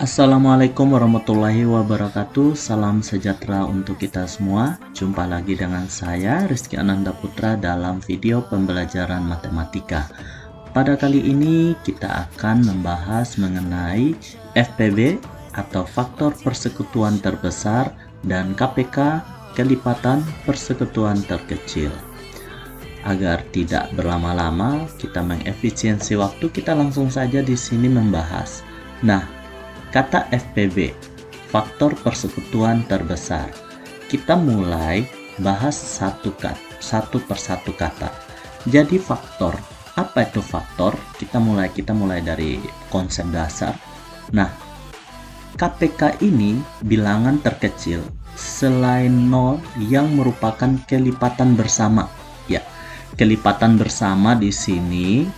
Assalamualaikum warahmatullahi wabarakatuh. Salam sejahtera untuk kita semua. Jumpa lagi dengan saya Rizky Ananda Putra dalam video pembelajaran matematika. Pada kali ini kita akan membahas mengenai FPB atau faktor persekutuan terbesar dan KPK kelipatan persekutuan terkecil. Agar tidak berlama-lama, kita mengefisiensi waktu, kita langsung saja di sini membahas. Nah, kata FPB, faktor persekutuan terbesar. Kita mulai bahas satu persatu kata. Jadi faktor, apa itu faktor? Kita mulai dari konsep dasar. Nah, KPK ini bilangan terkecil selain 0 yang merupakan kelipatan bersama. Ya, kelipatan bersama di sini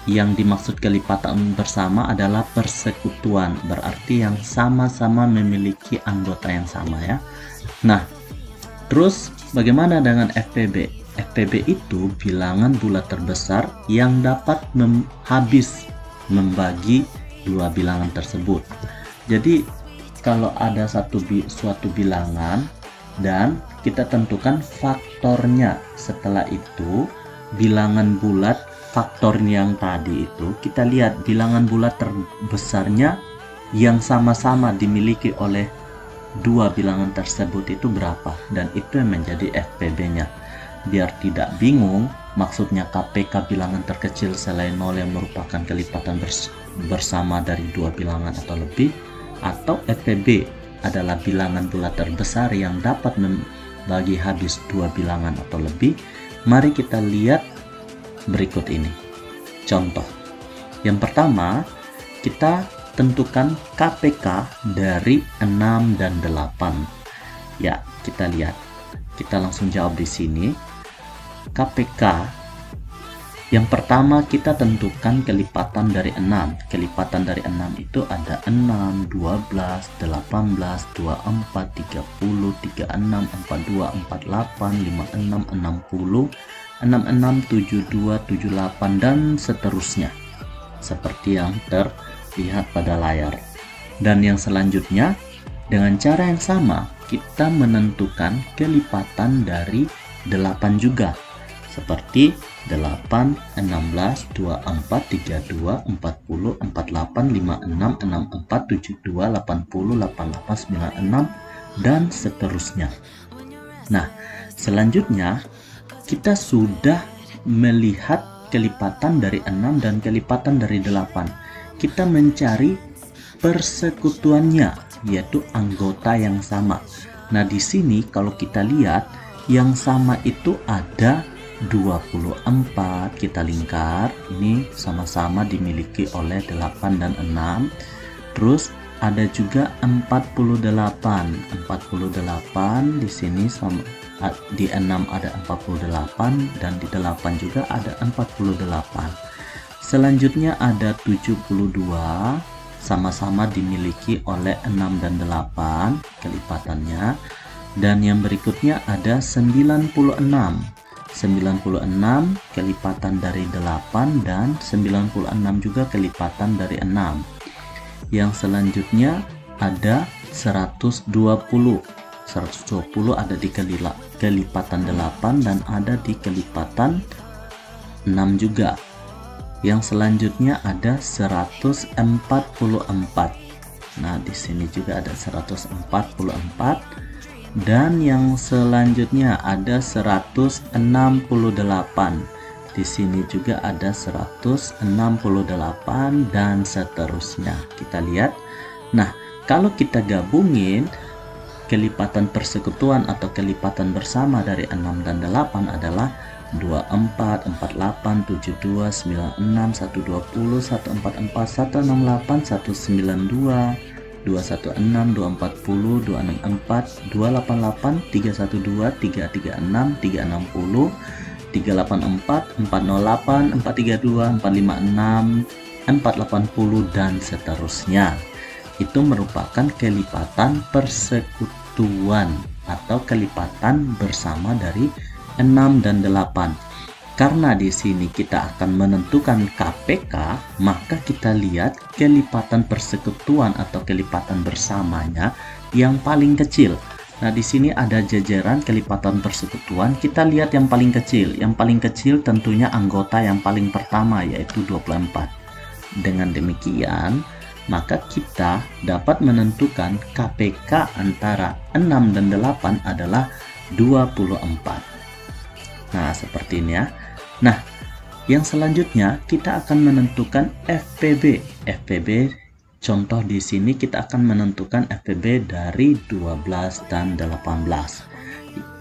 yang dimaksud kelipatan bersama adalah persekutuan, berarti yang sama-sama memiliki anggota yang sama ya. Nah, terus bagaimana dengan FPB? FPB itu bilangan bulat terbesar yang dapat membagi dua bilangan tersebut. Jadi kalau ada suatu bilangan dan kita tentukan faktornya, setelah itu bilangan bulat faktor yang tadi itu kita lihat bilangan bulat terbesarnya yang sama-sama dimiliki oleh dua bilangan tersebut itu berapa, dan itu yang menjadi FPB-nya. Biar tidak bingung, maksudnya KPK bilangan terkecil selain 0 yang merupakan kelipatan bersama dari dua bilangan atau lebih, atau FPB adalah bilangan bulat terbesar yang dapat membagi habis dua bilangan atau lebih. Mari kita lihat berikut ini contoh. Yang pertama, kita tentukan KPK dari 6 dan 8. Ya, kita lihat. Kita langsung jawab di sini. KPK yang pertama kita tentukan kelipatan dari 6. Kelipatan dari 6 itu ada 6, 12, 18, 24, 30, 36, 42, 48, 56, 60, 66, 72, 78 dan seterusnya, seperti yang terlihat pada layar. Dan yang selanjutnya, dengan cara yang sama kita menentukan kelipatan dari 8 juga, seperti 8, 16, 24, 32, 40, 48, 56, 64, 72, 80, 88, 96 dan seterusnya. Nah, selanjutnya kita sudah melihat kelipatan dari 6 dan kelipatan dari 8. Kita mencari persekutuannya, yaitu anggota yang sama. Nah, di sini kalau kita lihat yang sama itu ada 24, kita lingkar, ini sama-sama dimiliki oleh 8 dan 6. Terus ada juga 48 di sini sama. Di 6 ada 48 dan di 8 juga ada 48. Selanjutnya ada 72, sama-sama dimiliki oleh 6 dan 8 kelipatannya. Dan yang berikutnya ada 96 kelipatan dari 8 dan 96 juga kelipatan dari 6. Yang selanjutnya ada 120 ada di kelipatan 8 dan ada di kelipatan 6 juga. Yang selanjutnya ada 144. Nah, di sini juga ada 144 dan yang selanjutnya ada 168. Di sini juga ada 168 dan seterusnya. Kita lihat. Nah, kalau kita gabungin kelipatan persekutuan atau kelipatan bersama dari 6 dan 8 adalah 24, 48, 72, 96, 120, 144, 168, 192, 216, 240, 264, 288, 312, 336, 360, 384, 408, 432, 456, 480 dan seterusnya. Itu merupakan kelipatan persekutuan atau kelipatan bersama dari 6 dan 8. Karena di sini kita akan menentukan KPK, maka kita lihat kelipatan persekutuan atau kelipatan bersamanya yang paling kecil. Nah, di sini ada jajaran kelipatan persekutuan. Kita lihat yang paling kecil. Yang paling kecil tentunya anggota yang paling pertama, yaitu 24. Dengan demikian, maka kita dapat menentukan KPK antara 6 dan 8 adalah 24. Nah, seperti ini ya. Nah, yang selanjutnya kita akan menentukan FPB. FPB contoh di sini kita akan menentukan FPB dari 12 dan 18.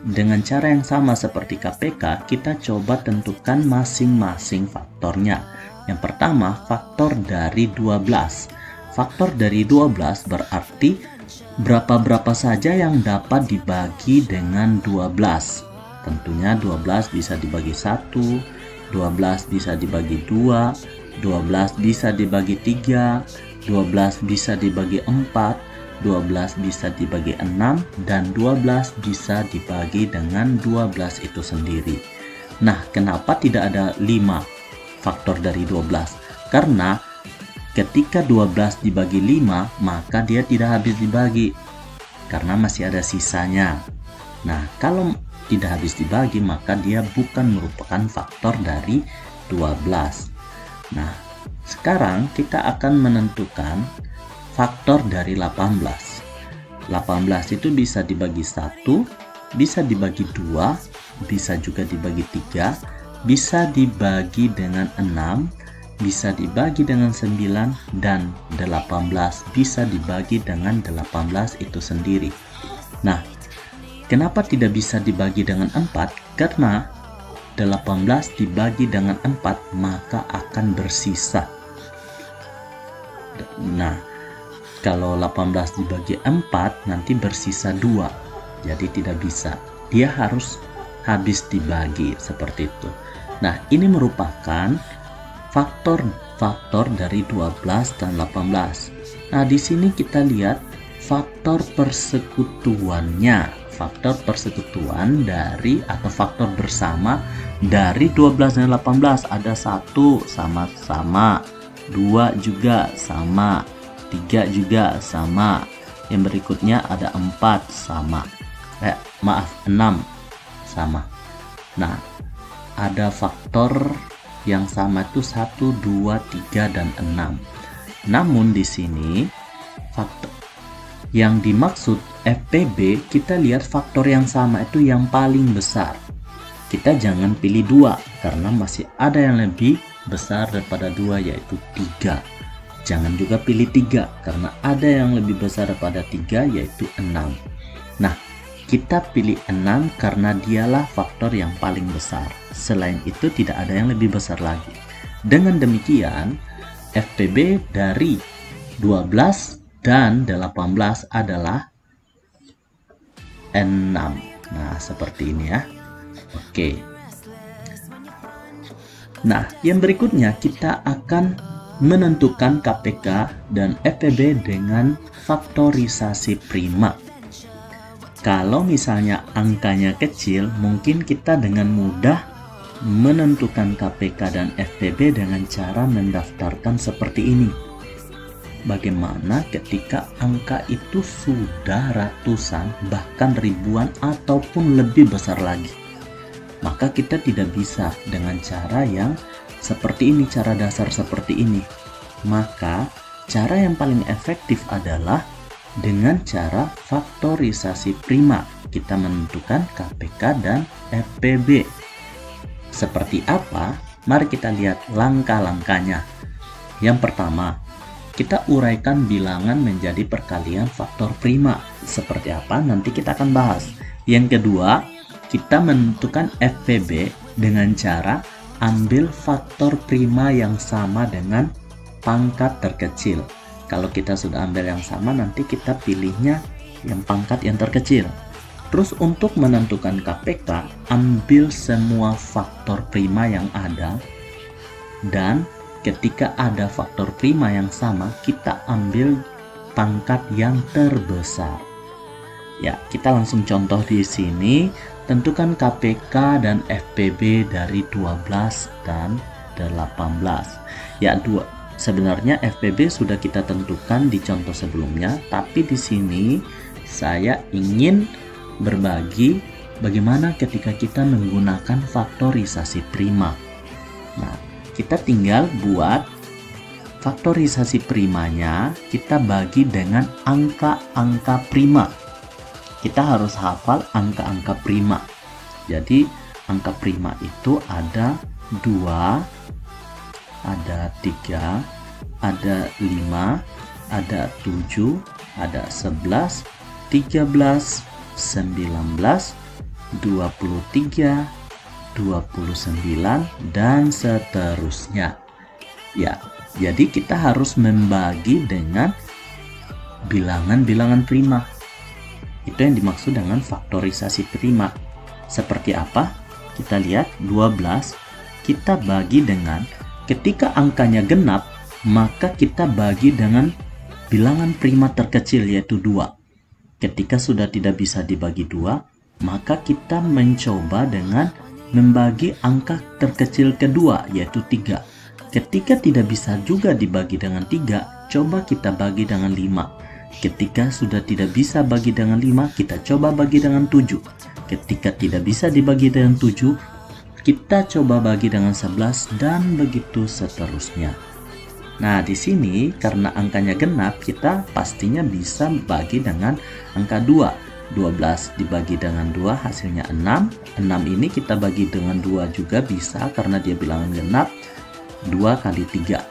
Dengan cara yang sama seperti KPK, kita coba tentukan masing-masing faktornya. Yang pertama, faktor dari 12. Faktor dari 12 berarti berapa saja yang dapat dibagi dengan 12. Tentunya 12 bisa dibagi 1, 12 bisa dibagi 2, 12 bisa dibagi 3, 12 bisa dibagi 4, 12 bisa dibagi 6, dan 12 bisa dibagi dengan 12 itu sendiri. Nah, kenapa tidak ada 5 faktor dari 12? Karena ketika 12 dibagi 5, maka dia tidak habis dibagi, karena masih ada sisanya. Nah, kalau tidak habis dibagi, maka dia bukan merupakan faktor dari 12. Nah, sekarang kita akan menentukan faktor dari 18. 18 itu bisa dibagi 1, bisa dibagi 2, bisa juga dibagi 3, bisa dibagi dengan 6, bisa dibagi dengan 9, dan 18 bisa dibagi dengan 18 itu sendiri. Nah, kenapa tidak bisa dibagi dengan 4? Karena 18 dibagi dengan 4 maka akan bersisa. Nah, kalau 18 dibagi 4 nanti bersisa 2. Jadi tidak bisa. Dia harus habis dibagi seperti itu. Nah, ini merupakan faktor dari 12 dan 18. Nah, di sini kita lihat faktor persekutuannya. Faktor persekutuan dari atau faktor bersama dari 12 dan 18 ada 1 sama-sama, 2 juga sama, 3 juga sama, yang berikutnya ada 4 sama, 6 sama. Nah, ada faktor yang sama itu 1, 2, 3, dan 6. Namun di sini faktor yang dimaksud FPB, kita lihat faktor yang sama itu yang paling besar. Kita jangan pilih 2 karena masih ada yang lebih besar daripada 2, yaitu 3. Jangan juga pilih 3 karena ada yang lebih besar daripada 3, yaitu 6. Nah, kita pilih 6 karena dialah faktor yang paling besar. Selain itu tidak ada yang lebih besar lagi. Dengan demikian, FPB dari 12 dan 18 adalah 6. Nah, seperti ini ya. Oke. Nah, yang berikutnya kita akan menentukan KPK dan FPB dengan faktorisasi prima. Kalau misalnya angkanya kecil, mungkin kita dengan mudah menentukan KPK dan FPB dengan cara mendaftarkan seperti ini. Bagaimana ketika angka itu sudah ratusan, bahkan ribuan, ataupun lebih besar lagi? Maka kita tidak bisa dengan cara yang seperti ini, cara dasar seperti ini. Maka cara yang paling efektif adalah dengan cara faktorisasi prima. Kita menentukan KPK dan FPB. Seperti apa? Mari kita lihat langkah-langkahnya. Yang pertama, kita uraikan bilangan menjadi perkalian faktor prima. Seperti apa? Nanti kita akan bahas. Yang kedua, kita menentukan FPB dengan cara ambil faktor prima yang sama dengan pangkat terkecil. Kalau kita sudah ambil yang sama, nanti kita pilihnya yang pangkat yang terkecil. Terus untuk menentukan KPK, ambil semua faktor prima yang ada, dan ketika ada faktor prima yang sama, kita ambil pangkat yang terbesar. Ya, kita langsung contoh di sini. Tentukan KPK dan FPB dari 12 dan 18. Ya, sebenarnya FPB sudah kita tentukan di contoh sebelumnya, tapi di sini saya ingin berbagi bagaimana ketika kita menggunakan faktorisasi prima. Nah, kita tinggal buat faktorisasi primanya, kita bagi dengan angka-angka prima. Kita harus hafal angka-angka prima. Jadi angka prima itu ada 2, ada 3, ada 5, ada 7, ada 11, 13, 19, 23, 29, dan seterusnya. Ya, jadi kita harus membagi dengan bilangan-bilangan prima. Itu yang dimaksud dengan faktorisasi prima. Seperti apa? Kita lihat 12 kita bagi dengan, ketika angkanya genap, maka kita bagi dengan bilangan prima terkecil yaitu 2. Ketika sudah tidak bisa dibagi 2, maka kita mencoba dengan membagi angka terkecil kedua yaitu 3. Ketika tidak bisa juga dibagi dengan 3, coba kita bagi dengan 5. Ketika sudah tidak bisa bagi dengan 5, kita coba bagi dengan 7. Ketika tidak bisa dibagi dengan 7, kita coba bagi dengan 11, dan begitu seterusnya. Nah, di sini karena angkanya genap, kita pastinya bisa bagi dengan angka 2. 12 dibagi dengan 2 hasilnya 6. 6 ini kita bagi dengan 2 juga bisa karena dia bilangan genap. 2 kali 3.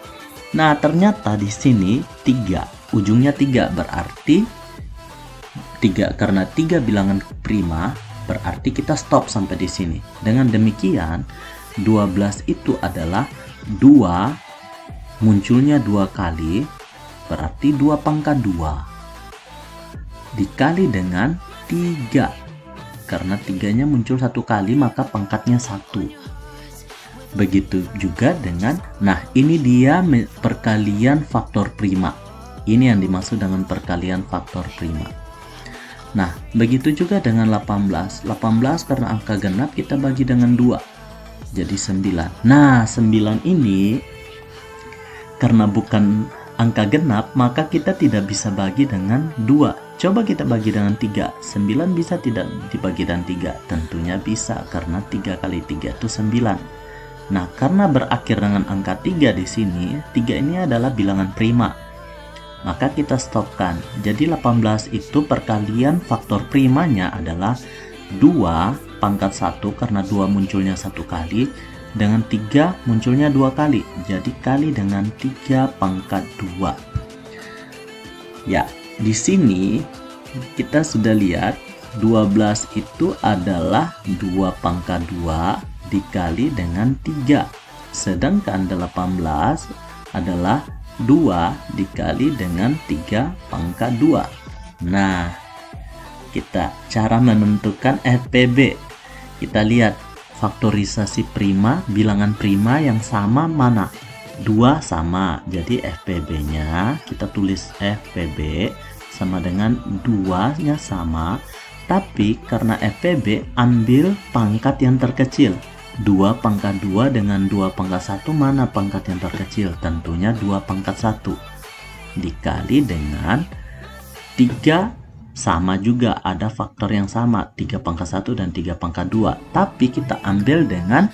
Nah, ternyata di sini 3. Ujungnya 3 berarti 3, karena 3 bilangan prima berarti kita stop sampai di sini. Dengan demikian 12 itu adalah 2 munculnya 2 kali, berarti 2 pangkat 2 dikali dengan 3. Karena 3-nya muncul 1 kali, maka pangkatnya 1. Begitu juga dengan, nah ini dia perkalian faktor prima. Ini yang dimaksud dengan perkalian faktor prima. Nah, begitu juga dengan 18. 18 karena angka genap kita bagi dengan 2. Jadi 9. Nah, 9 ini karena bukan angka genap, maka kita tidak bisa bagi dengan 2. Coba kita bagi dengan 3. 9 bisa tidak dibagi dengan 3? Tentunya bisa, karena 3 kali 3 itu 9. Nah, karena berakhir dengan angka 3 di sini, 3 ini adalah bilangan prima. Maka kita stopkan. Jadi 18 itu perkalian faktor primanya adalah 2 pangkat 1 karena 2 munculnya 1 kali, dengan 3 munculnya 2 kali. Jadi kali dengan 3 pangkat 2. Ya, di sini kita sudah lihat 12 itu adalah 2 pangkat 2 dikali dengan 3. Sedangkan 18 adalah 2 dikali dengan 3 pangkat 2. Nah, kita cara menentukan FPB. Kita lihat faktorisasi prima, bilangan prima yang sama mana? 2 sama. Jadi FPB-nya kita tulis FPB sama dengan 2-nya sama. Tapi karena FPB ambil pangkat yang terkecil. 2 pangkat 2 dengan 2 pangkat 1, mana pangkat yang terkecil? Tentunya 2 pangkat 1 dikali dengan 3, sama juga, ada faktor yang sama, 3 pangkat 1 dan 3 pangkat 2, tapi kita ambil dengan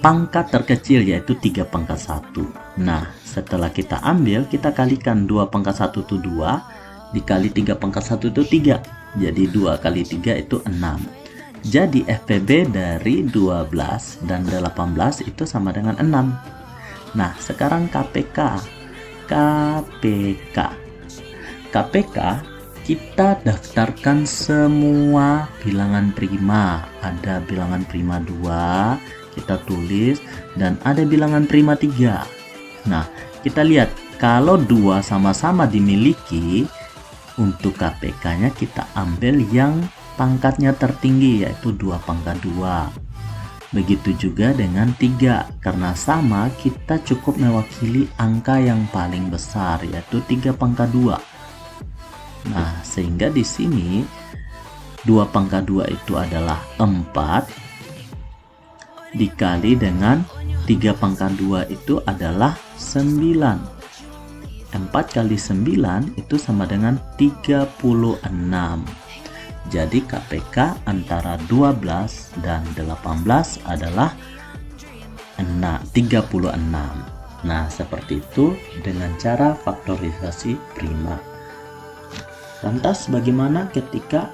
pangkat terkecil yaitu 3 pangkat 1. Nah, setelah kita ambil, kita kalikan 2 pangkat 1 itu 2 dikali 3 pangkat 1 itu 3, jadi 2 kali 3 itu 6. Jadi FPB dari 12 dan 18 itu sama dengan 6. Nah, sekarang KPK. Kita daftarkan semua bilangan prima. Ada bilangan prima 2, kita tulis, dan ada bilangan prima 3. Nah, kita lihat kalau 2 sama-sama dimiliki, untuk KPK-nya kita ambil yang pangkatnya tertinggi yaitu 2 pangkat 2. Begitu juga dengan 3, karena sama kita cukup mewakili angka yang paling besar yaitu 3 pangkat 2. Nah, sehingga di sini 2 pangkat 2 itu adalah 4 dikali dengan 3 pangkat 2 itu adalah 9. 4 kali 9 itu sama dengan 36. Jadi KPK antara 12 dan 18 adalah 36. Nah, seperti itu dengan cara faktorisasi prima. Lantas bagaimana ketika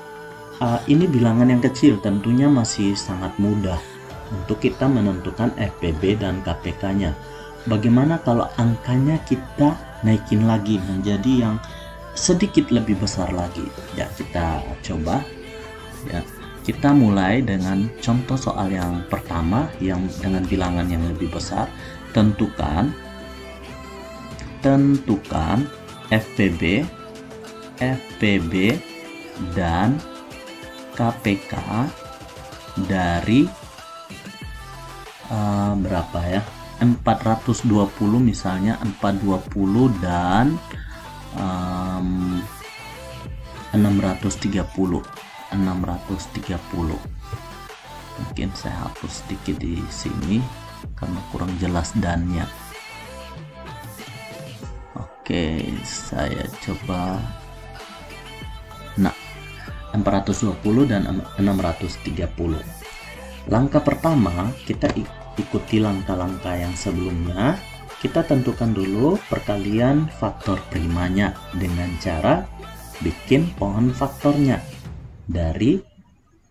ini bilangan yang kecil? Tentunya masih sangat mudah untuk kita menentukan FPB dan KPK-nya. Bagaimana kalau angkanya kita naikin lagi menjadi yang sedikit lebih besar lagi? Ya, kita coba ya. Kita mulai dengan contoh soal yang pertama yang dengan bilangan yang lebih besar. Tentukan FPB dan KPK dari berapa ya? 420 misalnya, 420 dan 630. Mungkin saya hapus sedikit di sini karena kurang jelas dannya. Oke, saya coba. Nah, 420 dan 630. Langkah pertama, kita ikuti langkah-langkah yang sebelumnya. Kita tentukan dulu perkalian faktor primanya dengan cara bikin pohon faktornya dari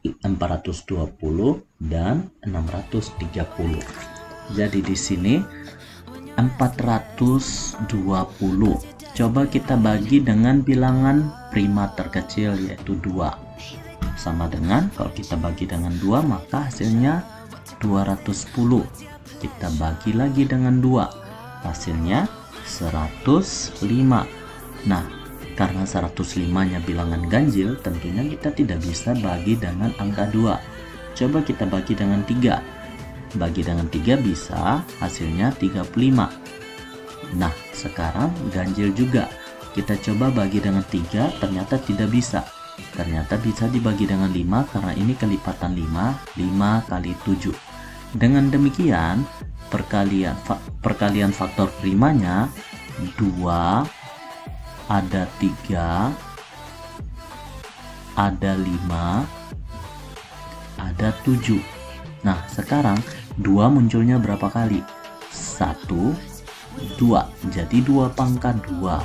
420 dan 630. Jadi di sini 420 coba kita bagi dengan bilangan prima terkecil yaitu 2. Sama dengan kalau kita bagi dengan 2 maka hasilnya 210. Kita bagi lagi dengan 2, hasilnya 105. Nah, karena 105-nya bilangan ganjil, tentunya kita tidak bisa bagi dengan angka 2. Coba kita bagi dengan 3. Bagi dengan 3 bisa, hasilnya 35. Nah, sekarang ganjil juga. Kita coba bagi dengan 3, ternyata tidak bisa. Ternyata bisa dibagi dengan 5 karena ini kelipatan 5 kali 7. Dengan demikian, perkalian faktor primanya 2, ada 3, ada 5, ada 7. Nah, sekarang 2 munculnya berapa kali? 1, 2. Jadi 2 pangkat 2.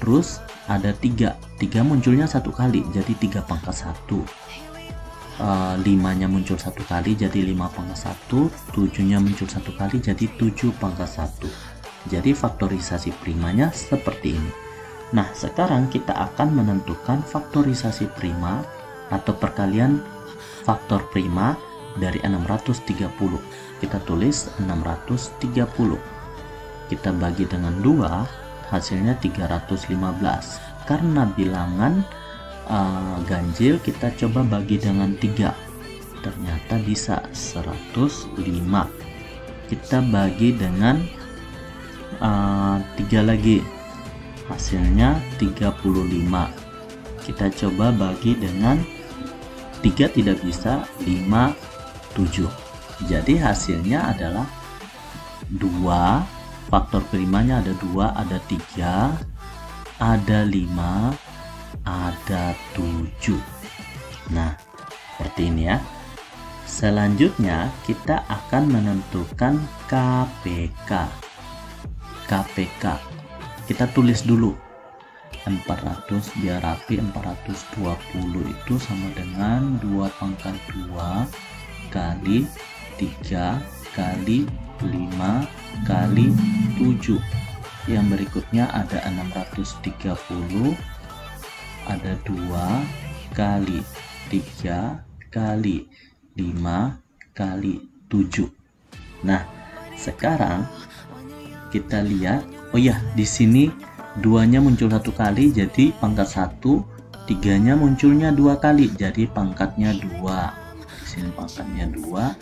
Terus ada 3. 3 munculnya 1 kali, jadi 3 pangkat 1. 5-nya muncul 1 kali, jadi 5 pangkat 1. 7-nya muncul 1 kali, jadi 7 pangkat 1. Jadi faktorisasi primanya seperti ini. Nah, sekarang kita akan menentukan faktorisasi prima atau perkalian faktor prima dari 630. Kita tulis 630. Kita bagi dengan 2, hasilnya 315. Karena bilangan ganjil, kita coba bagi dengan 3. Ternyata bisa 105. Kita bagi dengan 3 lagi, hasilnya 35. Kita coba bagi dengan 3, tidak bisa, 5, 7. Jadi hasilnya adalah 2. Faktor primanya ada 2, ada 3, ada 5, ada 7. Nah, seperti ini ya. Selanjutnya kita akan menentukan KPK. Kita tulis dulu 400 biar rapi. 420 itu sama dengan 2 pangkat 2 kali 3 kali 5 kali 7. Yang berikutnya ada 630, ada 2 kali 3 kali 5 kali 7. Nah, sekarang kita lihat, oh ya, di sini 2-nya muncul 1 kali, jadi pangkat 1. 3-nya munculnya 2 kali, jadi pangkatnya 2. Di sini pangkatnya 2.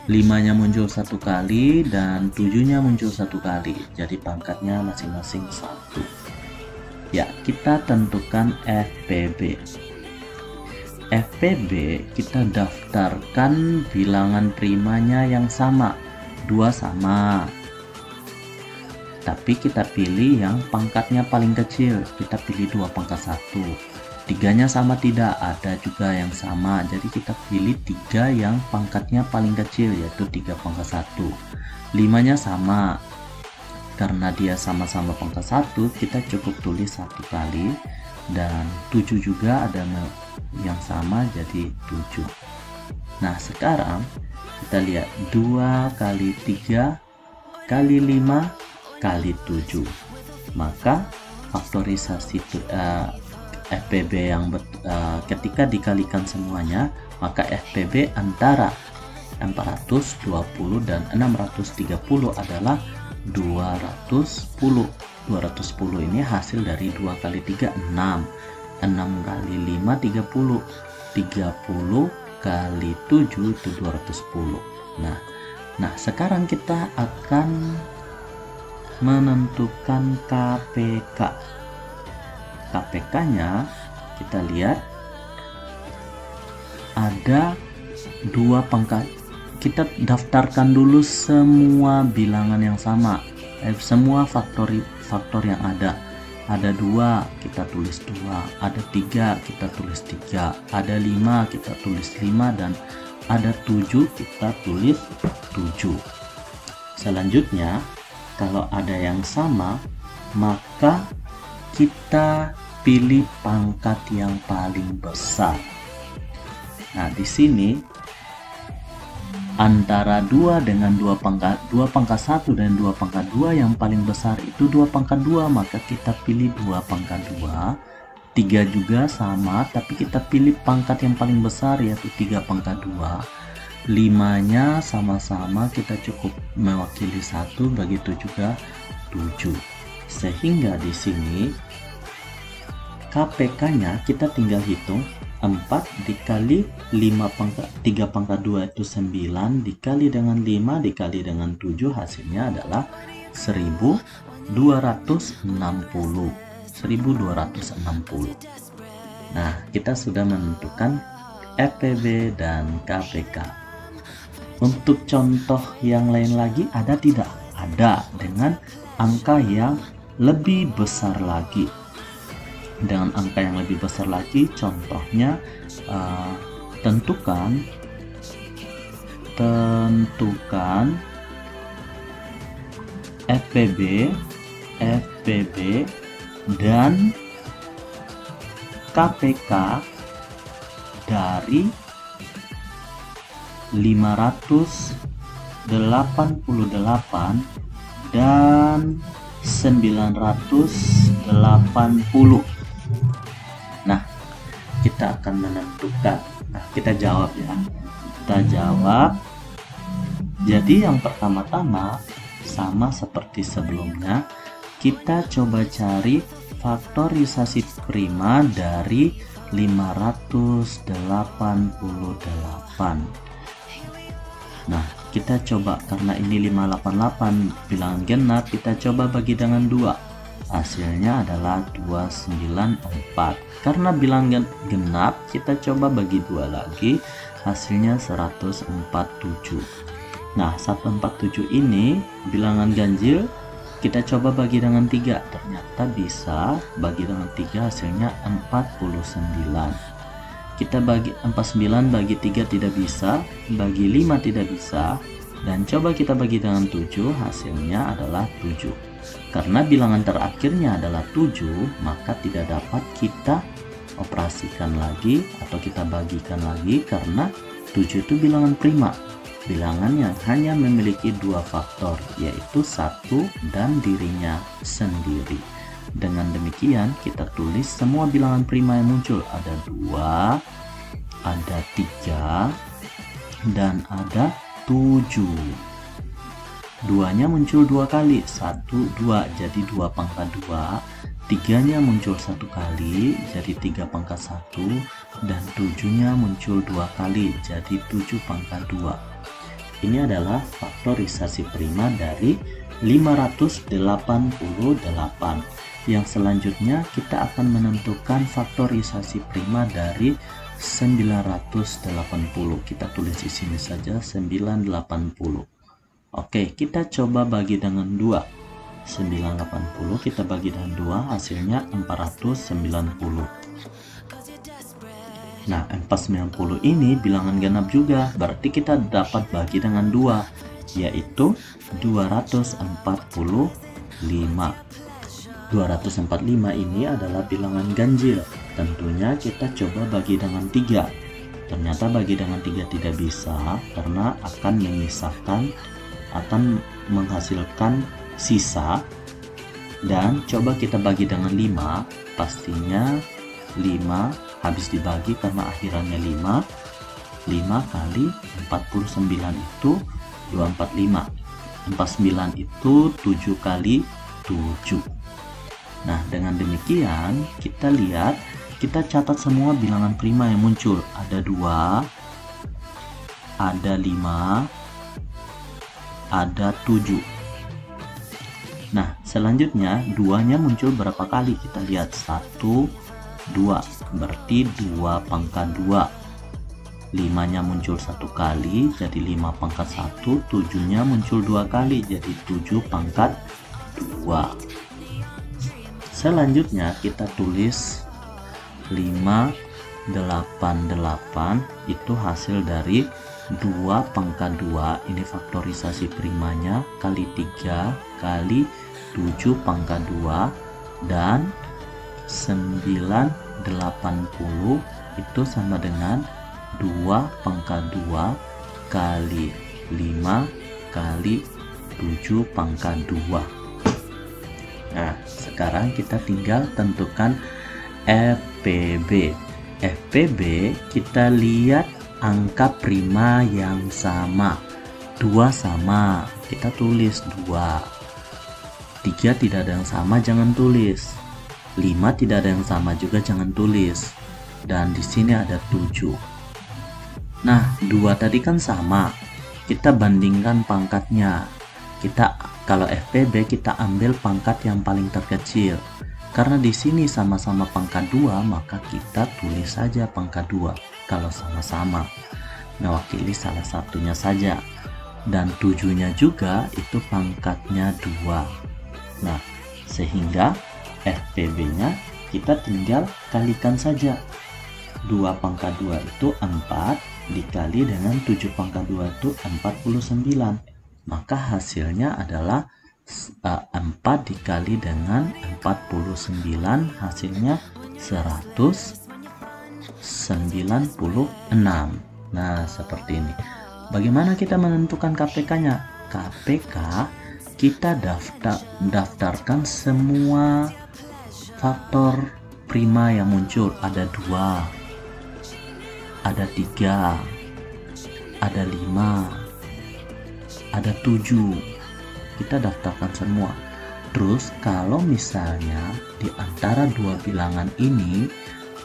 5-nya muncul 1 kali dan 7-nya muncul 1 kali, jadi pangkatnya masing-masing 1. Ya, kita tentukan FPB. FPB kita daftarkan bilangan primanya yang sama, 2 sama. Tapi kita pilih yang pangkatnya paling kecil, kita pilih 2 pangkat 1. 3-nya sama tidak, ada juga yang sama. Jadi kita pilih 3 yang pangkatnya paling kecil, yaitu 3 pangkat 1. 5-nya sama. Karena dia sama-sama pangkat 1, kita cukup tulis 1 kali. Dan 7 juga ada yang sama, jadi 7. Nah, sekarang kita lihat 2 kali 3 kali 5 kali 7. Maka faktorisasi FPB yang ketika dikalikan semuanya, maka FPB antara 420 dan 630 adalah 210. 210 ini hasil dari 2 kali 3 6, 6 kali 5 30, 30 kali 7 itu 210. Nah sekarang kita akan menentukan KPK. KPK nya kita lihat ada 2 pangkat. Kita daftarkan dulu semua bilangan yang sama, semua faktor yang ada. Ada 2, kita tulis 2. Ada 3, kita tulis 3. Ada 5, kita tulis 5. Dan ada 7, kita tulis 7. Selanjutnya, kalau ada yang sama, maka kita pilih pangkat yang paling besar. Nah, di sini antara 2 dengan 2 pangkat 1 dan 2 pangkat 2 yang paling besar itu 2 pangkat 2, maka kita pilih 2 pangkat 2. 3 juga sama, tapi kita pilih pangkat yang paling besar, yaitu 3 pangkat 2. 5-nya sama-sama, kita cukup mewakili 1, begitu juga 7. Sehingga di sini KPK-nya kita tinggal hitung 4 dikali 5 pangkat 3 pangkat 2 itu 9, dikali dengan 5 dikali dengan 7, hasilnya adalah 1260. Nah, kita sudah menentukan FPB dan KPK. Untuk contoh yang lain lagi ada tidak? Ada, dengan angka yang lebih besar lagi. Dengan angka yang lebih besar lagi, contohnya tentukan FPB dan KPK dari 588 dan 980. Nah, kita akan menentukan. Nah, kita jawab ya. Kita jawab. Jadi yang pertama-tama sama seperti sebelumnya, kita coba cari faktorisasi prima dari 588. Nah, kita coba, karena ini 588 bilangan genap, kita coba bagi dengan 2. Hasilnya adalah 294. Karena bilangan genap, kita coba bagi 2 lagi, hasilnya 147. Nah, 147 ini bilangan ganjil, kita coba bagi dengan 3. Ternyata bisa bagi dengan 3, hasilnya 49. Kita bagi 49 bagi 3 tidak bisa, bagi 5 tidak bisa, dan coba kita bagi dengan 7, hasilnya adalah 7. Karena bilangan terakhirnya adalah 7, maka tidak dapat kita operasikan lagi atau kita bagikan lagi, karena 7 itu bilangan prima, bilangan yang hanya memiliki 2 faktor, yaitu 1 dan dirinya sendiri. Dengan demikian kita tulis semua bilangan prima yang muncul, ada 2, ada 3, dan ada 7. 2-nya muncul 2 kali, 1, 2, jadi 2 pangkat 2. 3-nya muncul 1 kali, jadi 3 pangkat 1. Dan 7-nya muncul 2 kali, jadi 7 pangkat 2. Ini adalah faktorisasi prima dari 588. Yang selanjutnya kita akan menentukan faktorisasi prima dari 980. Kita tulis di sini saja 980. Oke, kita coba bagi dengan 2. 980 kita bagi dengan 2, hasilnya 490. Nah, 490 ini bilangan genap juga, berarti kita dapat bagi dengan 2, yaitu 245. 245 ini adalah bilangan ganjil. Tentunya kita coba bagi dengan 3. Ternyata bagi dengan 3 tidak bisa, karena akan memisahkan, akan menghasilkan sisa. Dan coba kita bagi dengan 5, pastinya 5 habis dibagi karena akhirannya 5. 5 kali 49 itu 245. 49 itu 7 kali 7. Nah, dengan demikian kita lihat, kita catat semua bilangan prima yang muncul. Ada 2, ada 5, ada 7. Nah, selanjutnya 2-nya muncul berapa kali? Kita lihat 1, 2, berarti 2 pangkat 2. 5-nya muncul 1 kali, jadi 5 pangkat 1. 7-nya muncul 2 kali, jadi 7 pangkat 2. Selanjutnya kita tulis 588, itu hasil dari 2 pangkat 2, ini faktorisasi primanya, kali 3 kali 7 pangkat 2, dan 980 itu sama dengan 2 pangkat 2 kali 5 kali 7 pangkat 2. Nah, sekarang kita tinggal tentukan FPB. FPB kita lihat angka prima yang sama. 2 sama, kita tulis 2. 3 tidak ada yang sama, jangan tulis. 5 tidak ada yang sama juga, jangan tulis. Dan di sini ada 7. Nah, 2 tadi kan sama. Kita bandingkan pangkatnya. Kalau FPB kita ambil pangkat yang paling terkecil. Karena di sini sama-sama pangkat 2, maka kita tulis saja pangkat 2. Kalau sama-sama mewakili salah satunya saja. Dan 7-nya juga itu pangkatnya 2. Nah, sehingga FPB-nya kita tinggal kalikan saja. 2 pangkat 2 itu 4 dikali dengan 7 pangkat 2 itu 49. Maka hasilnya adalah 4 dikali dengan 49, hasilnya 196. Nah, seperti ini. Bagaimana kita menentukan KPK-nya? KPK kita daftarkan semua faktor prima yang muncul. Ada 2, ada 3, ada 5, ada 7. Kita daftarkan semua. Terus kalau misalnya di antara 2 bilangan ini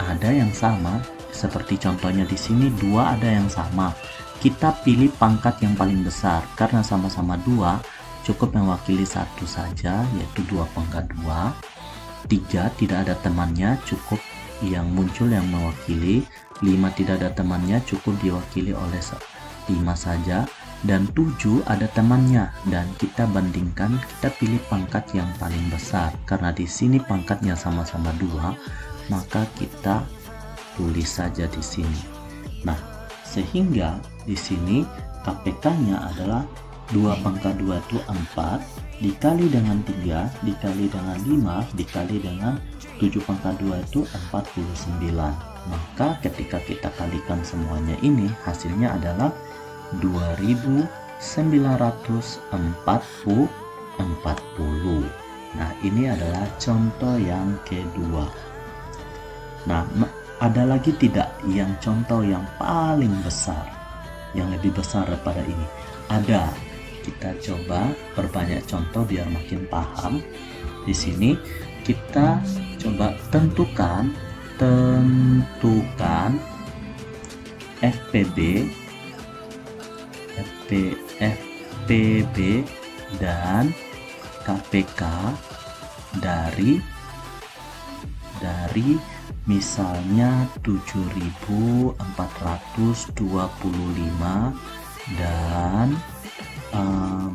ada yang sama, seperti contohnya di sini 2 ada yang sama, kita pilih pangkat yang paling besar. Karena sama-sama 2, cukup mewakili 1 saja, yaitu 2 pangkat 2. 3 tidak ada temannya, cukup yang muncul yang mewakili. 5 tidak ada temannya, cukup diwakili oleh 5 saja. Dan 7 ada temannya, dan kita bandingkan, kita pilih pangkat yang paling besar. Karena di sini pangkatnya sama-sama 2, maka kita tulis saja di sini. Nah, sehingga di sini KPK-nya adalah 2 pangkat 2 itu 4 dikali dengan 3 dikali dengan 5 dikali dengan 7 pangkat 2 itu 49. Maka ketika kita kalikan semuanya ini, hasilnya adalah 2940. Nah, ini adalah contoh yang kedua. Nah, ada lagi tidak yang contoh yang paling besar, yang lebih besar daripada ini? Ada. Kita coba perbanyak contoh biar makin paham. Di sini kita coba tentukan FPB dan KPK dari dari misalnya 7.425 dan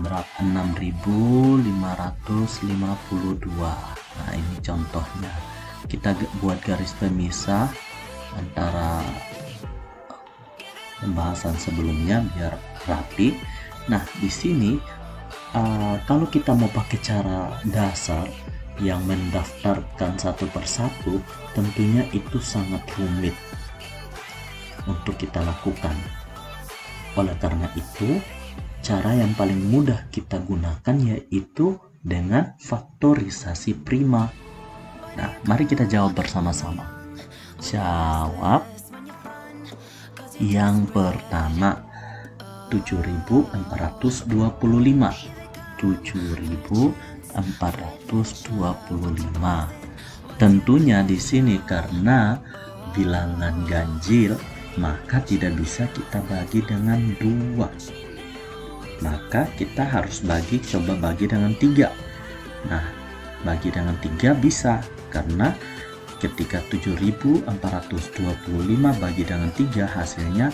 berapa 6.552. Nah, ini contohnya. Kita buat garis pemisah antara pembahasan sebelumnya biar rapi. Nah, di sini kalau kita mau pakai cara dasar yang mendaftarkan satu persatu, tentunya itu sangat rumit untuk kita lakukan. Oleh karena itu, cara yang paling mudah kita gunakan yaitu dengan faktorisasi prima. Nah, mari kita jawab bersama-sama. Jawab yang pertama, 7.425. 7.425. Tentunya di sini karena bilangan ganjil, maka tidak bisa kita bagi dengan 2. Maka kita harus coba bagi dengan 3. Nah, bagi dengan 3 bisa, karena ketika 7.425 bagi dengan 3 hasilnya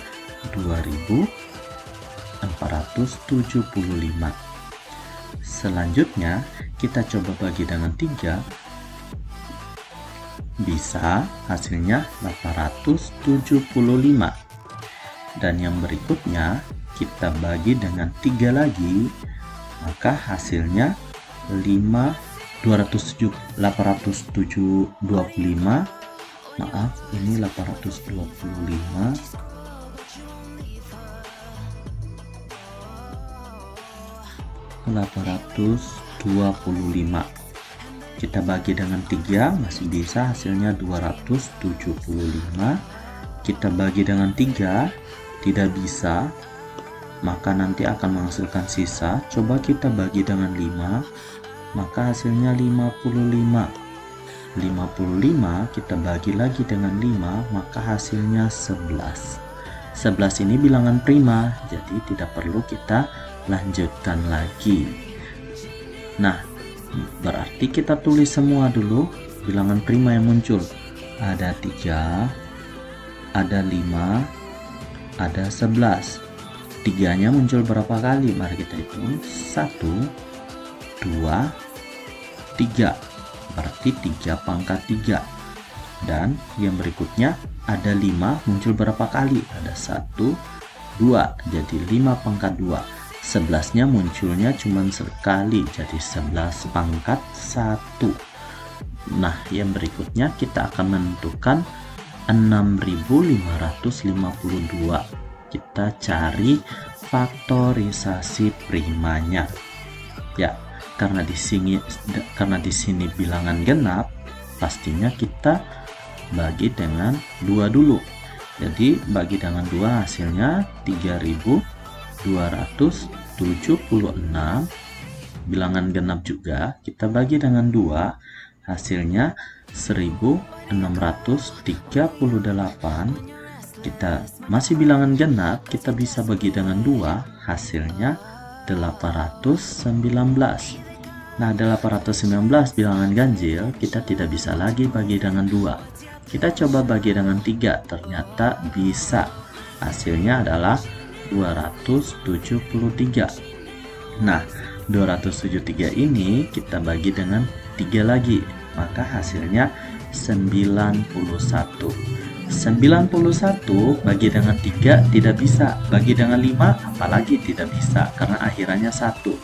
2.475. Selanjutnya kita coba bagi dengan 3, bisa hasilnya 875. Dan yang berikutnya kita bagi dengan 3 lagi, maka hasilnya 825. Maaf, ini 825. 825 kita bagi dengan 3 masih bisa, hasilnya 275. Kita bagi dengan 3 tidak bisa, maka nanti akan menghasilkan sisa. Coba kita bagi dengan 5, maka hasilnya 55. 55 kita bagi lagi dengan 5, maka hasilnya 11. 11 ini bilangan prima, jadi tidak perlu kita lanjutkan lagi. Nah, berarti kita tulis semua dulu bilangan prima yang muncul. Ada 3, ada 5, ada 11. 3-nya muncul berapa kali? Mari kita hitung. 1, 2, 3. Berarti 3 pangkat 3. Dan yang berikutnya ada 5 muncul berapa kali? Ada 1, 2. Jadi 5 pangkat 2. 11-nya munculnya cuma sekali, jadi 11 pangkat 1. Nah, yang berikutnya kita akan menentukan 6.552. Kita cari faktorisasi primanya. Ya, karena di sini bilangan genap, pastinya kita bagi dengan 2 dulu. Jadi bagi dengan 2 hasilnya 3.276. Bilangan genap juga kita bagi dengan 2, hasilnya 1.638. Kita masih bilangan genap, kita bisa bagi dengan 2, hasilnya 819. Nah, 819 bilangan ganjil kita tidak bisa lagi bagi dengan 2. Kita coba bagi dengan 3, ternyata bisa. Hasilnya adalah 273. Nah, 273 ini kita bagi dengan 3 lagi, maka hasilnya 91. 91 bagi dengan 3 tidak bisa, bagi dengan 5 apalagi tidak bisa, karena akhirannya 1.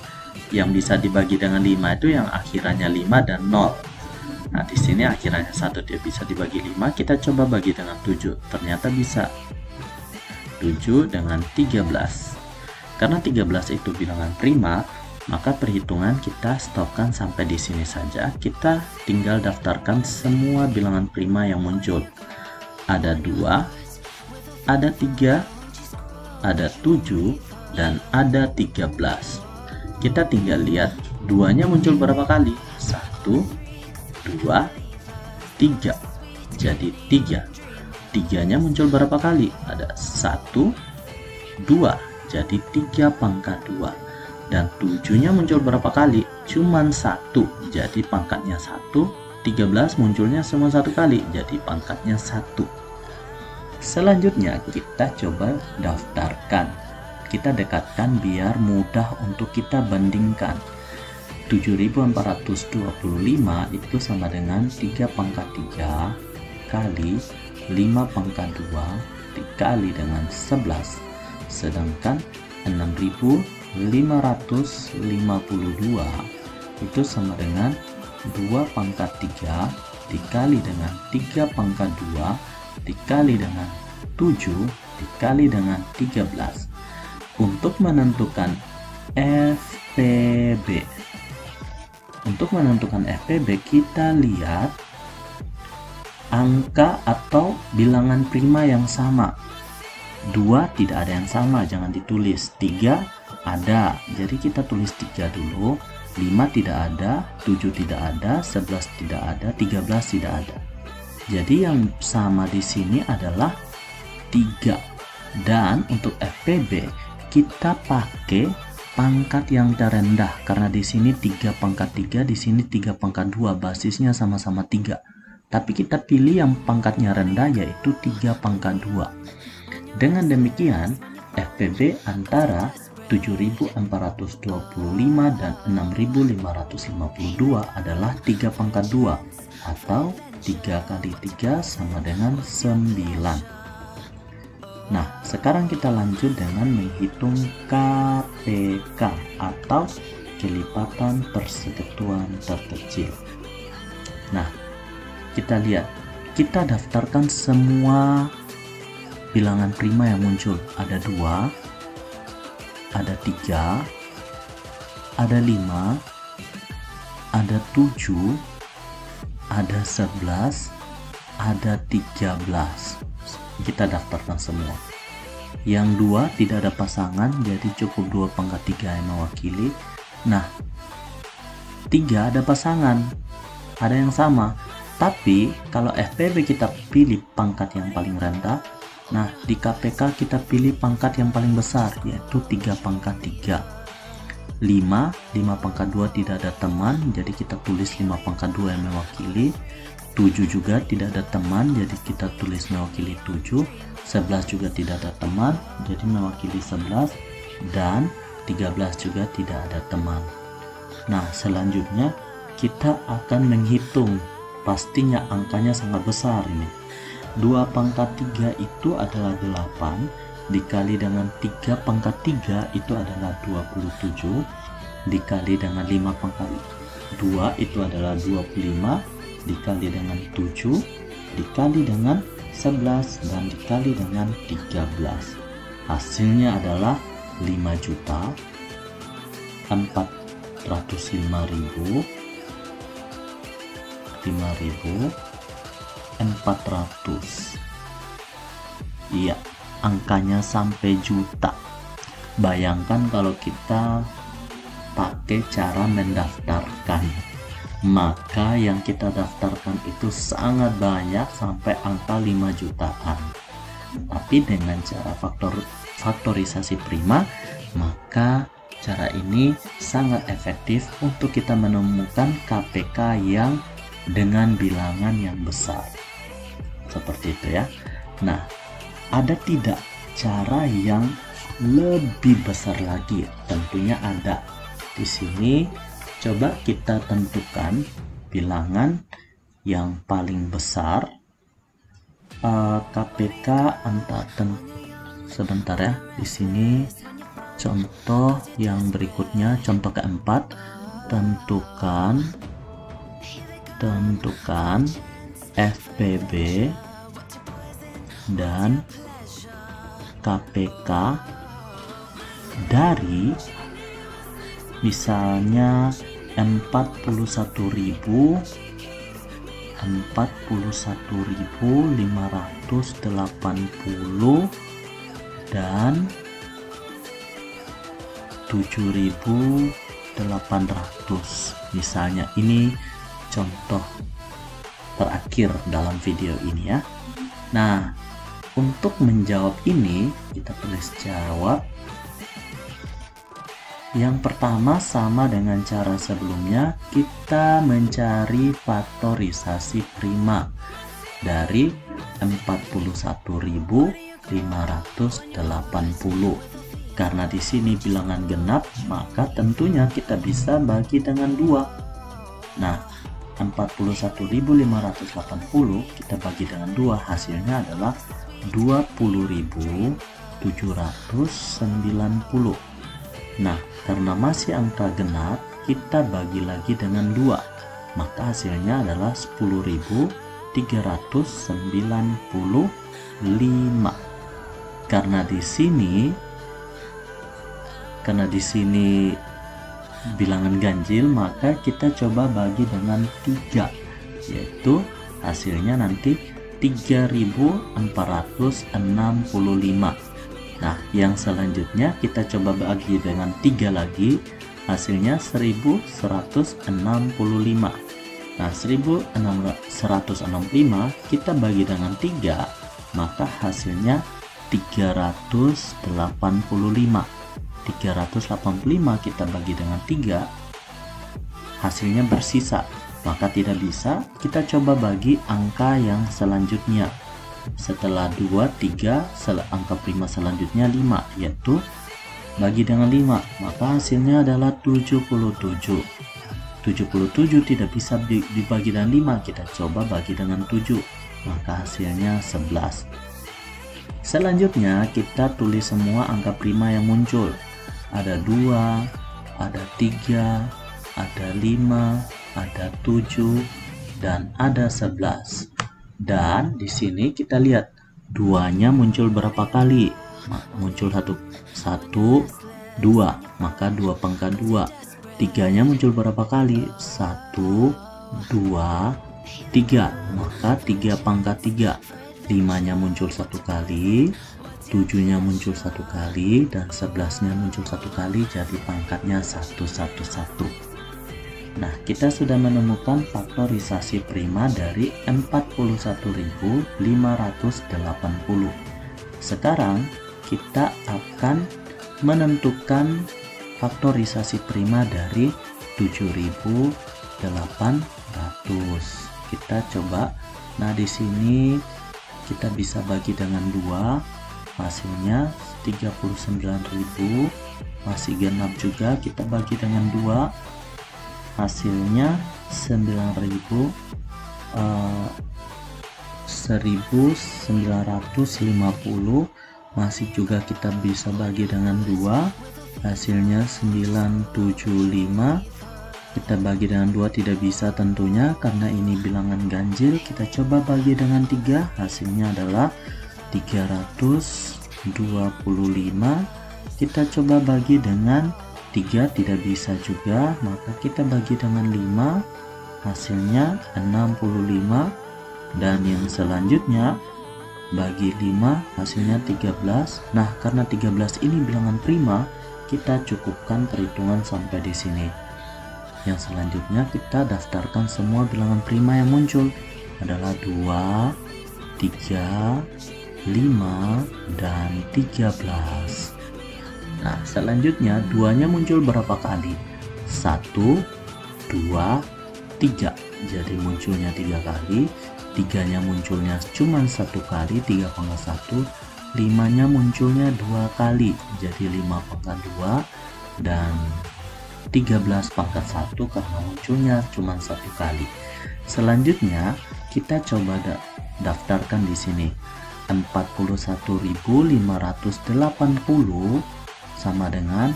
Yang bisa dibagi dengan 5 itu yang akhirannya 5 dan 0. Nah, di sini akhirannya 1, dia bisa dibagi 5. Kita coba bagi dengan 7, ternyata bisa. 7 dengan 13. Karena 13 itu bilangan prima, maka perhitungan kita stopkan sampai di sini saja. Kita tinggal daftarkan semua bilangan prima yang muncul. Ada 2, ada 3, ada 7, dan ada 13. Kita tinggal lihat 2-nya muncul berapa kali? 1, 2, 3. Jadi 3. 3-nya muncul berapa kali? Ada 1, 2. Jadi 3 pangkat 2. Dan 7-nya muncul berapa kali? Cuman 1. Jadi pangkatnya 1, 13 munculnya semua satu kali, jadi pangkatnya 1. Selanjutnya kita coba daftarkan. Kita dekatkan biar mudah untuk kita bandingkan. 7425 itu sama dengan 3 pangkat 3 kali 5 pangkat 2 dikali dengan 11. Sedangkan 6552 itu sama dengan 2 pangkat 3 dikali dengan 3 pangkat 2 dikali dengan 7 dikali dengan 13. Untuk menentukan FPB, kita lihat angka atau bilangan prima yang sama. 2 tidak ada yang sama, jangan ditulis. 3 ada, jadi kita tulis 3 dulu. 5 tidak ada, 7 tidak ada, 11 tidak ada, 13 tidak ada. Jadi yang sama di sini adalah 3. Dan untuk FPB kita pakai pangkat yang terendah karena di sini 3 pangkat 3, di sini 3 pangkat 2, basisnya sama-sama 3. Tapi kita pilih yang pangkatnya rendah yaitu 3 pangkat 2. Dengan demikian FPB antara 7425 dan 6552 adalah 3 pangkat 2 atau 3 kali 3 sama dengan 9. Nah, sekarang kita lanjut dengan menghitung KPK atau kelipatan persekutuan terkecil. Nah, kita lihat, kita daftarkan semua bilangan prima yang muncul. Ada 2, ada 3, ada 5, ada 7, ada 11, ada 13. Kita daftarkan semua. Yang 2 tidak ada pasangan, jadi cukup 2 pangkat 3 yang mewakili. Nah, 3 ada pasangan, ada yang sama. Tapi kalau FPB kita pilih pangkat yang paling rendah, nah di KPK kita pilih pangkat yang paling besar, yaitu 3 pangkat 3. 5 pangkat 2 tidak ada teman, jadi kita tulis 5 pangkat 2 yang mewakili. 7 juga tidak ada teman, jadi kita tulis mewakili 7. 11 juga tidak ada teman, jadi mewakili 11. Dan 13 juga tidak ada teman. Nah, selanjutnya kita akan menghitung. Pastinya angkanya sangat besar ini. 2 pangkat 3 itu adalah 8, dikali dengan 3 pangkat 3 itu adalah 27, dikali dengan 5 pangkat 2 itu adalah 25, dikali dengan 7, dikali dengan 11, dan dikali dengan 13. Hasilnya adalah 5.400.400. Iya, angkanya sampai juta. Bayangkan kalau kita pakai cara mendaftarkan, maka yang kita daftarkan itu sangat banyak sampai angka 5 jutaan. Tapi dengan cara faktorisasi prima, maka cara ini sangat efektif untuk kita menemukan KPK yang dengan bilangan yang besar. Seperti itu ya. Nah, ada tidak cara yang lebih besar lagi? Tentunya ada. Di sini coba kita tentukan bilangan yang paling besar. KPK sebentar ya. Di sini contoh yang berikutnya, contoh keempat, tentukan FPB dan KPK dari misalnya 41.580 dan 7.800 misalnya. Ini contoh terakhir dalam video ini ya. Nah, untuk menjawab ini kita tulis jawab Yang pertama sama dengan cara sebelumnya, kita mencari faktorisasi prima dari 41.580. Karena di sini bilangan genap, maka tentunya kita bisa bagi dengan 2. Nah, 41.580 kita bagi dengan 2, hasilnya adalah 20.790. Nah, karena masih angka genap, kita bagi lagi dengan 2, maka hasilnya adalah 10.395. Karena di sini bilangan ganjil, maka kita coba bagi dengan 3, yaitu hasilnya nanti 3.465. Nah, yang selanjutnya kita coba bagi dengan 3 lagi, hasilnya 1.165. Nah, 1.165 kita bagi dengan 3, maka hasilnya 385. 385 kita bagi dengan 3, hasilnya bersisa, maka tidak bisa. Kita coba bagi angka yang selanjutnya. Setelah 2, 3, angka prima selanjutnya 5, yaitu bagi dengan 5, maka hasilnya adalah 77. 77 tidak bisa dibagi dengan 5, kita coba bagi dengan 7, maka hasilnya 11. Selanjutnya kita tulis semua angka prima yang muncul. Ada 2, ada 3, ada 5, ada 7, dan ada 11. Dan di sini kita lihat 2-nya muncul berapa kali? Muncul 1, 2, maka 2 pangkat 2. 3-nya muncul berapa kali? 1, 2, 3, maka 3 pangkat 3. 5-nya muncul 1 kali, 7-nya muncul 1 kali, dan 11-nya muncul 1 kali, jadi pangkatnya 111. Nah, kita sudah menemukan faktorisasi prima dari 41.580. Sekarang kita akan menentukan faktorisasi prima dari 7.800. Kita coba. Nah, di sini kita bisa bagi dengan 2, hasilnya 39.000. Masih genap juga, kita bagi dengan 2, hasilnya 1950. Masih juga kita bisa bagi dengan 2, hasilnya 975. Kita bagi dengan 2 tidak bisa tentunya karena ini bilangan ganjil. Kita coba bagi dengan 3, hasilnya adalah 325. Kita coba bagi dengan 3, tidak bisa juga, maka kita bagi dengan 5, hasilnya 65. Dan yang selanjutnya bagi 5, hasilnya 13. Nah, karena 13 ini bilangan prima, kita cukupkan perhitungan sampai di sini. Yang selanjutnya kita daftarkan semua bilangan prima yang muncul adalah 2, 3, 5, dan 13. Nah, selanjutnya 2-nya muncul berapa kali? 1, 2, 3. Jadi munculnya 3 kali. 3-nya munculnya cuma 1 kali, 3 pangkat 1. 5-nya munculnya 2 kali, jadi 5 pangkat 2. Dan 13 pangkat 1 karena munculnya cuma 1 kali. Selanjutnya kita coba daftarkan di sini. 41.580 sama dengan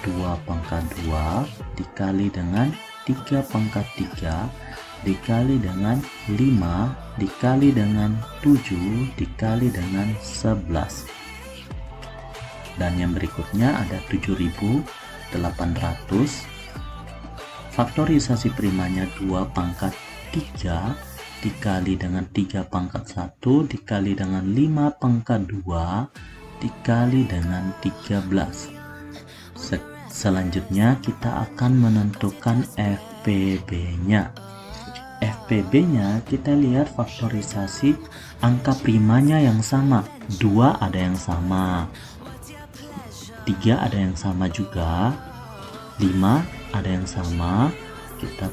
2 pangkat 2 dikali dengan 3 pangkat 3 dikali dengan 5 dikali dengan 7 dikali dengan 11. Dan yang berikutnya ada 7.800. Faktorisasi primanya 2 pangkat 3 dikali dengan 3 pangkat 1 dikali dengan 5 pangkat 2 dikali dengan 13. Selanjutnya kita akan menentukan FPB-nya. FPB-nya kita lihat faktorisasi angka primanya yang sama. 2 ada yang sama, 3 ada yang sama juga, 5 ada yang sama, kita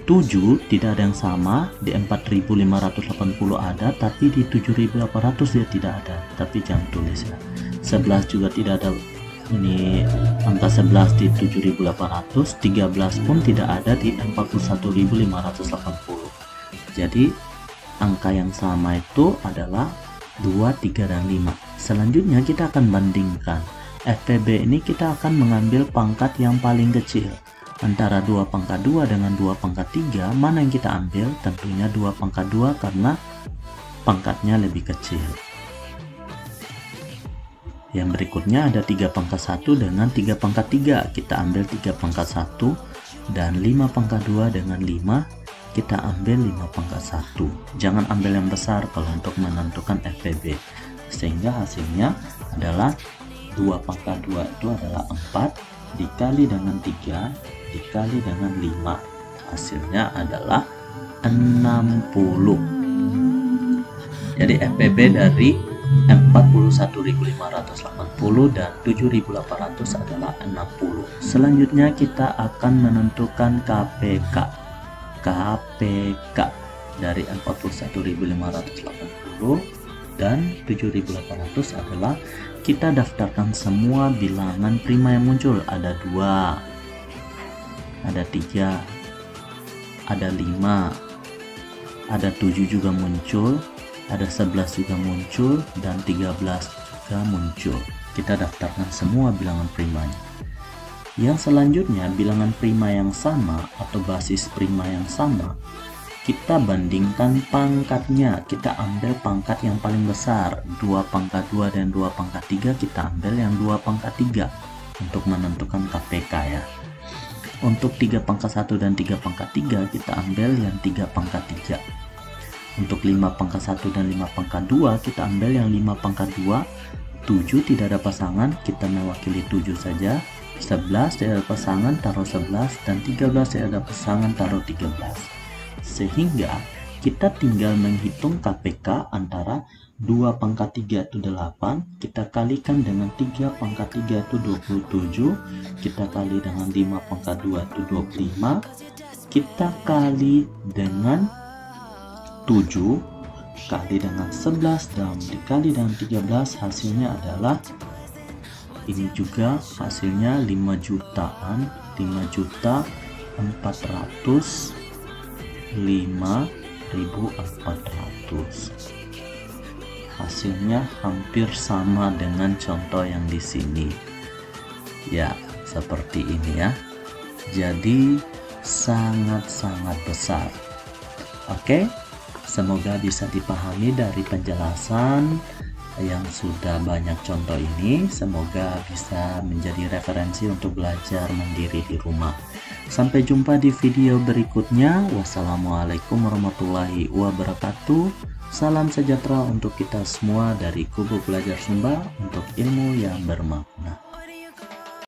7 tidak ada yang sama, di 4580 ada, tapi di 7800 dia tidak ada, tapi jangan tulis ya. 11 juga tidak ada, ini angka 11 di 7800, 13 pun tidak ada di 41580. Jadi angka yang sama itu adalah 2, 3, dan 5. Selanjutnya kita akan bandingkan. FPB ini kita akan mengambil pangkat yang paling kecil. Antara 2 pangkat 2 dengan 2 pangkat 3, mana yang kita ambil? Tentunya 2 pangkat 2 karena pangkatnya lebih kecil. Yang berikutnya ada 3 pangkat 1 dengan 3 pangkat 3. Kita ambil 3 pangkat 1, dan 5 pangkat 2 dengan 5. Kita ambil 5 pangkat 1. Jangan ambil yang besar kalau untuk menentukan FPB. Sehingga hasilnya adalah 2 pangkat 2 itu adalah 4 dikali dengan 3 dikali dengan 5. Hasilnya adalah 60. Jadi FPB dari 41.580 dan 7.800 adalah 60. Selanjutnya kita akan menentukan KPK. KPK dari 41.580 dan 7.800 adalah kita daftarkan semua bilangan prima yang muncul. Ada 2, ada 3, ada 5, ada 7 juga muncul, ada 11 juga muncul, dan 13 juga muncul. Kita daftarkan semua bilangan primanya. Yang selanjutnya bilangan prima yang sama atau basis prima yang sama, kita bandingkan pangkatnya. Kita ambil pangkat yang paling besar, 2 pangkat 2 dan 2 pangkat 3, kita ambil yang 2 pangkat 3 untuk menentukan KPK ya. Untuk 3 pangkat 1 dan 3 pangkat 3, kita ambil yang 3 pangkat 3. Untuk 5 pangkat 1 dan 5 pangkat 2, kita ambil yang 5 pangkat 2. 7 tidak ada pasangan, kita mewakili 7 saja. 11 tidak ada pasangan, taruh 11, dan 13 tidak ada pasangan, taruh 13. Sehingga kita tinggal menghitung KPK antara 2 pangkat 3 itu 8, kita kalikan dengan 3 pangkat 3 itu 27, kita kali dengan 5 pangkat 2 itu 25, kita kali dengan 7 kali dengan 11 dan dikali dengan 13, hasilnya adalah ini juga hasilnya 5 jutaan, 5.405.400. Hasilnya hampir sama dengan contoh yang di sini. Ya, seperti ini ya. Jadi sangat-sangat besar. Oke, semoga bisa dipahami dari penjelasan yang sudah banyak contoh ini. Semoga bisa menjadi referensi untuk belajar mandiri di rumah. Sampai jumpa di video berikutnya. Wassalamualaikum warahmatullahi wabarakatuh. Salam sejahtera untuk kita semua dari Kubu Belajar Sumba untuk ilmu yang bermakna.